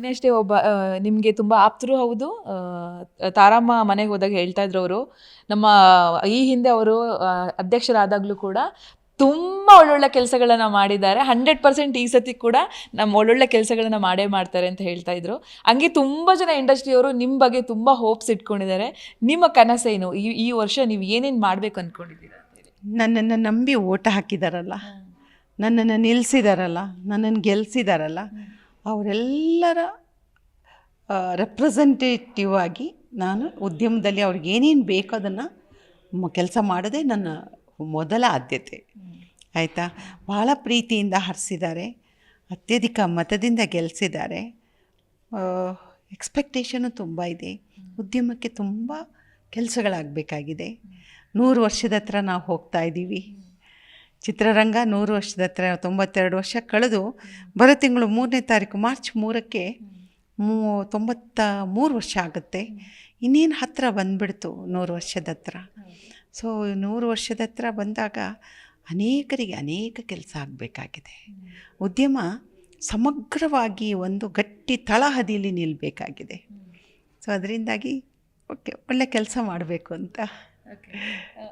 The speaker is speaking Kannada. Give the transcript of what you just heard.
ಮೊನ್ನೆ ಅಷ್ಟೇ ಒಬ್ಬ ನಿಮಗೆ ತುಂಬ ಆಪ್ತರು ಹೌದು, ತಾರಮ್ಮ ಮನೆಗೆ ಹೋದಾಗ ಹೇಳ್ತಾ ಇದ್ರು ಅವರು, ನಮ್ಮ ಈ ಹಿಂದೆ ಅವರು ಅಧ್ಯಕ್ಷರಾದಾಗಲೂ ಕೂಡ ತುಂಬ ಒಳ್ಳೊಳ್ಳೆ ಕೆಲಸಗಳನ್ನ ಮಾಡಿದ್ದಾರೆ. 100% ಈ ಸತಿ ಕೂಡ ನಮ್ಮ ಒಳ್ಳೊಳ್ಳೆ ಕೆಲಸಗಳನ್ನ ಮಾಡ್ತಾರೆ ಅಂತ ಹೇಳ್ತಾ ಇದ್ರು. ಹಂಗೆ ತುಂಬ ಜನ ಇಂಡಸ್ಟ್ರಿಯವರು ನಿಮ್ಮ ಬಗ್ಗೆ ತುಂಬ ಹೋಪ್ಸ್ ಇಟ್ಕೊಂಡಿದ್ದಾರೆ. ನಿಮ್ಮ ಕನಸೇನು? ಈ ವರ್ಷ ನೀವು ಏನೇನು ಮಾಡಬೇಕು ಅಂದ್ಕೊಂಡಿದ್ದೀರಾ ಅಂತೇಳಿ? ನನ್ನನ್ನು ನಂಬಿ ಓಟ ಹಾಕಿದಾರಲ್ಲ, ನನ್ನನ್ನು ನಿಲ್ಲಿಸಿದಾರಲ್ಲ, ನನ್ನನ್ನು ಗೆಲ್ಲಿಸಿದಾರಲ್ಲ, ಅವರೆಲ್ಲರ ರೆಪ್ರೆಸೆಂಟೇಟಿವ್ ಆಗಿ ನಾನು ಉದ್ಯಮದಲ್ಲಿ ಅವ್ರಿಗೆ ಏನೇನು ಬೇಕೋ ಅದನ್ನು ಕೆಲಸ ಮಾಡೋದೇ ನನ್ನ ಮೊದಲ ಆದ್ಯತೆ. ಆಯಿತಾ? ಭಾಳ ಪ್ರೀತಿಯಿಂದ ಹರಿಸಿದ್ದಾರೆ, ಅತ್ಯಧಿಕ ಮತದಿಂದ ಗೆಲ್ಲಿಸಿದ್ದಾರೆ. ಎಕ್ಸ್ಪೆಕ್ಟೇಷನು ತುಂಬ ಇದೆ. ಉದ್ಯಮಕ್ಕೆ ತುಂಬ ಕೆಲಸಗಳಾಗಬೇಕಾಗಿದೆ. 100 ವರ್ಷದ ಹತ್ರ ನಾವು ಹೋಗ್ತಾ ಇದ್ದೀವಿ. ಚಿತ್ರರಂಗ 100 ವರ್ಷದ ಹತ್ರ, 92 ವರ್ಷ ಕಳೆದು ಬರೋ ತಿಂಗಳು 3ನೇ ತಾರೀಕು ಮಾರ್ಚ್ 3ಕ್ಕೆ 93 ವರ್ಷ ಆಗುತ್ತೆ. ಇನ್ನೇನು ಹತ್ತಿರ ಬಂದುಬಿಡ್ತು 100 ವರ್ಷದ ಹತ್ರ. ಸೊ 100 ವರ್ಷದ ಹತ್ರ ಬಂದಾಗ ಅನೇಕರಿಗೆ ಅನೇಕ ಕೆಲಸ ಆಗಬೇಕಾಗಿದೆ. ಉದ್ಯಮ ಸಮಗ್ರವಾಗಿ ಒಂದು ಗಟ್ಟಿ ತಳಹದಿಯಲ್ಲಿ ನಿಲ್ಲಬೇಕಾಗಿದೆ. ಸೊ ಅದರಿಂದಾಗಿ ಒಳ್ಳೆ ಕೆಲಸ ಮಾಡಬೇಕು ಅಂತ.